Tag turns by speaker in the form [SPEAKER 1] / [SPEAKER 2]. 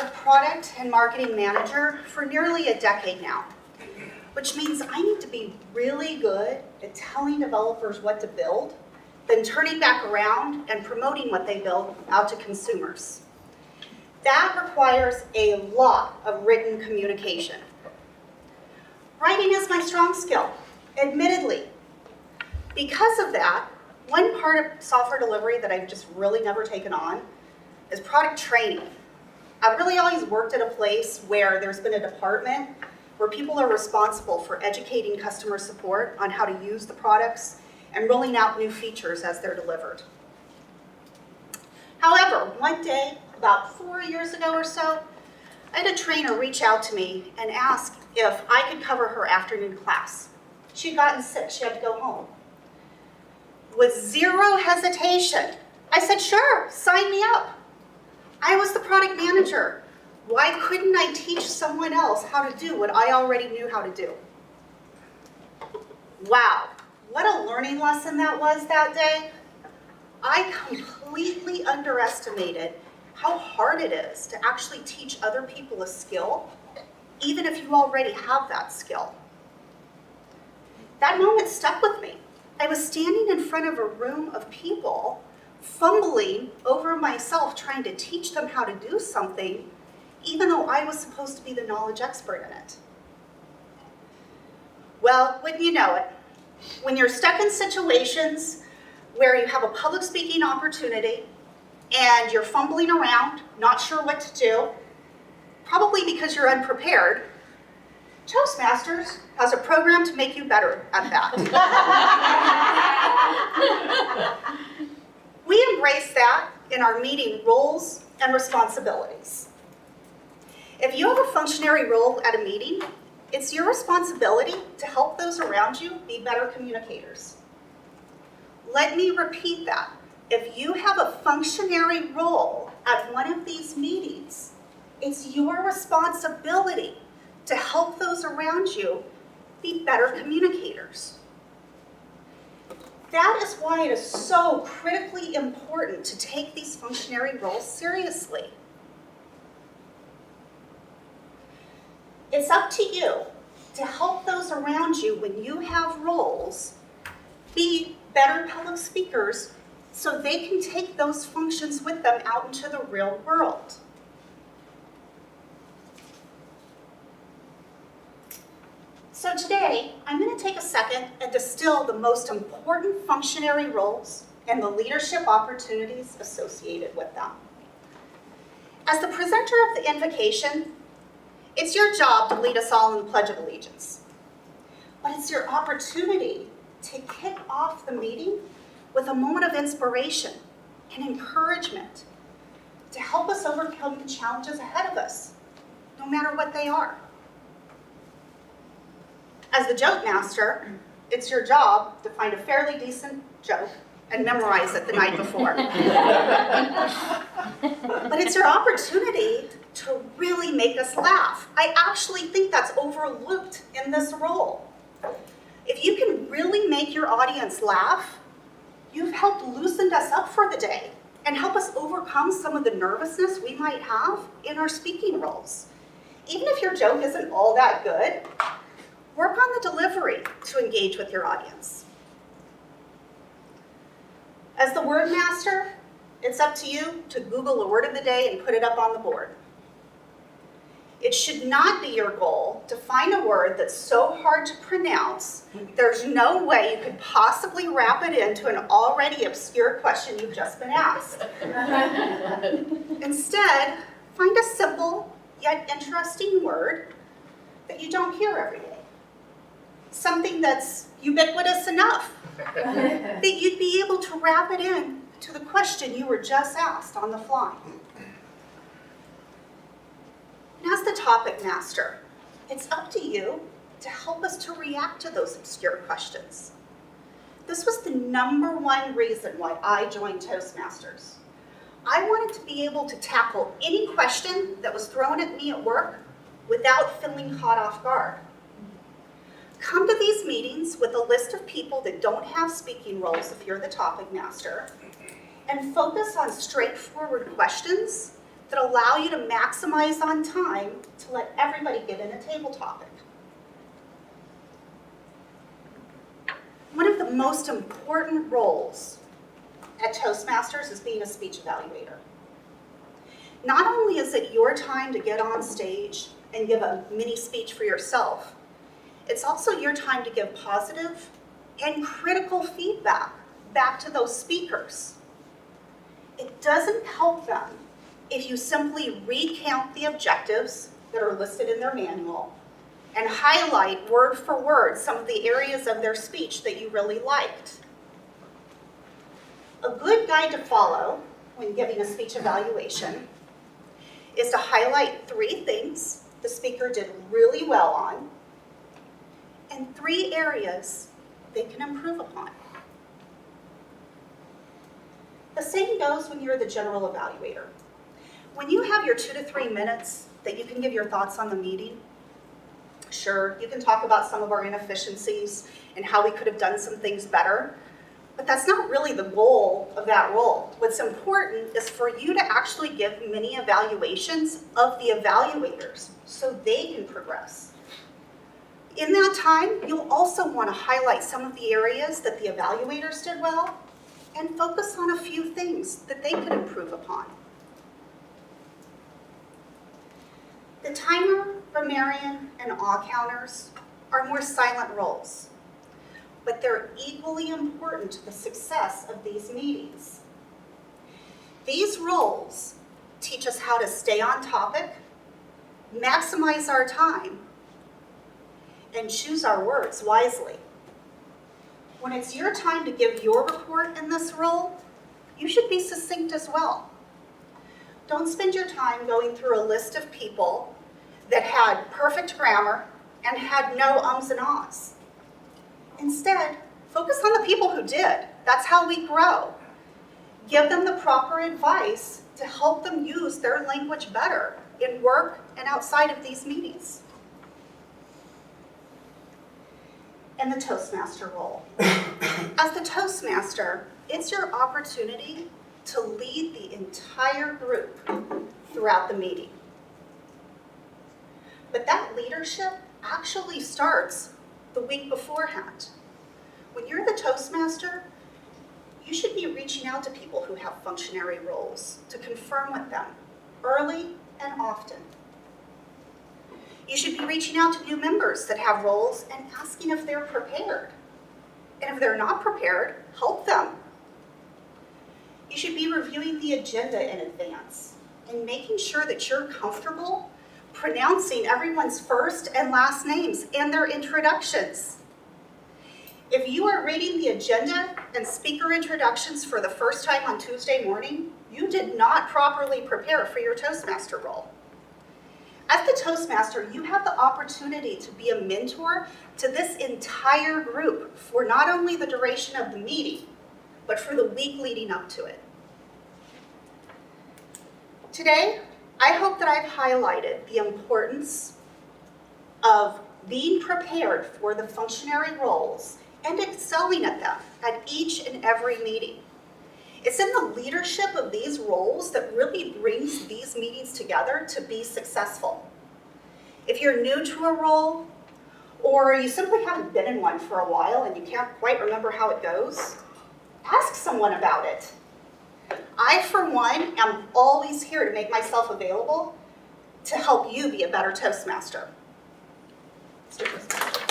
[SPEAKER 1] a product and marketing manager for nearly a decade now, which means I need to be really good at telling developers what to build, then turning back around and promoting what they build out to consumers. That requires a lot of written communication. Writing is my strong skill, admittedly. Because of that, one part of software delivery that I've just really never taken on is product training. I've really always worked at a place where there's been a department where people are responsible for educating customer support on how to use the products and rolling out new features as they're delivered. However, one day, about 4 years ago or so, I had a trainer reach out to me and ask if I could cover her afternoon class. She'd gotten sick, she had to go home. With zero hesitation, I said, sure, sign me up. I was the product manager. Why couldn't I teach someone else how to do what I already knew how to do? Wow, what a learning lesson that was that day. I completely underestimated how hard it is to actually teach other people a skill, even if you already have that skill. That moment stuck with me. I was standing in front of a room of people, fumbling over myself, trying to teach them how to do something, even though I was supposed to be the knowledge expert in it. Well, wouldn't you know it, when you're stuck in situations where you have a public speaking opportunity and you're fumbling around, not sure what to do, probably because you're unprepared, Toastmasters has a program to make you better at that. We embrace that in our meeting roles and responsibilities. If you have a functionary role at a meeting, it's your responsibility to help those around you be better communicators. Let me repeat that. If you have a functionary role at one of these meetings, it's your responsibility to help those around you be better communicators. That is why it is so critically important to take these functionary roles seriously. It's up to you to help those around you when you have roles be better public speakers so they can take those functions with them out into the real world. So today, I'm going to take a second and distill the most important functionary roles and the leadership opportunities associated with them. As the presenter of the invocation, it's your job to lead us all in the Pledge of Allegiance. But it's your opportunity to kick off the meeting with a moment of inspiration and encouragement to help us overcome the challenges ahead of us, no matter what they are. As the joke master, it's your job to find a fairly decent joke and memorize it the night before. But it's your opportunity to really make us laugh. I actually think that's overlooked in this role. If you can really make your audience laugh, you've helped loosen us up for the day and help us overcome some of the nervousness we might have in our speaking roles. Even if your joke isn't all that good, work on the delivery to engage with your audience. As the word master, it's up to you to Google a word of the day and put it up on the board. It should not be your goal to find a word that's so hard to pronounce, there's no way you could possibly wrap it into an already obscure question you've just been asked. Instead, find a simple yet interesting word that you don't hear every day. Something that's ubiquitous enough that you'd be able to wrap it in to the question you were just asked on the fly. And as the topic master, it's up to you to help us to react to those obscure questions. This was the #1 reason why I joined Toastmasters. I wanted to be able to tackle any question that was thrown at me at work without feeling caught off guard. Come to these meetings with a list of people that don't have speaking roles if you're the topic master, and focus on straightforward questions that allow you to maximize on time to let everybody get in a table topic. One of the most important roles at Toastmasters is being a speech evaluator. Not only is it your time to get on stage and give a mini speech for yourself, it's also your time to give positive and critical feedback back to those speakers. It doesn't help them if you simply recount the objectives that are listed in their manual and highlight word for word some of the areas of their speech that you really liked. A good guide to follow when giving a speech evaluation is to highlight 3 things the speaker did really well on and 3 areas they can improve upon. The same goes when you're the general evaluator. When you have your 2 to 3 minutes that you can give your thoughts on the meeting, sure, you can talk about some of our inefficiencies and how we could have done some things better, but that's not really the goal of that role. What's important is for you to actually give mini evaluations of the evaluators so they can progress. In that time, you'll also want to highlight some of the areas that the evaluators did well and focus on a few things that they could improve upon. The timer, grammarian, and awe counters are more silent roles, but they're equally important to the success of these meetings. These roles teach us how to stay on topic, maximize our time, and choose our words wisely. When it's your time to give your report in this role, you should be succinct as well. Don't spend your time going through a list of people that had perfect grammar and had no ums and ahs. Instead, focus on the people who did. That's how we grow. Give them the proper advice to help them use their language better in work and outside of these meetings. And the Toastmaster role. As the Toastmaster, it's your opportunity to lead the entire group throughout the meeting. But that leadership actually starts the week beforehand. When you're the Toastmaster, you should be reaching out to people who have functionary roles to confirm with them early and often. You should be reaching out to new members that have roles and asking if they're prepared. And if they're not prepared, help them. You should be reviewing the agenda in advance and making sure that you're comfortable pronouncing everyone's first and last names and their introductions. If you are reading the agenda and speaker introductions for the first time on Tuesday morning, you did not properly prepare for your Toastmaster role. As the Toastmaster, you have the opportunity to be a mentor to this entire group for not only the duration of the meeting, but for the week leading up to it. Today, I hope that I've highlighted the importance of being prepared for the functionary roles and excelling at them at each and every meeting. It's in the leadership of these roles that really brings these meetings together to be successful. If you're new to a role, or you simply haven't been in one for a while and you can't quite remember how it goes, ask someone about it. I, for one, am always here to make myself available to help you be a better Toastmaster. Mr. Toastmaster.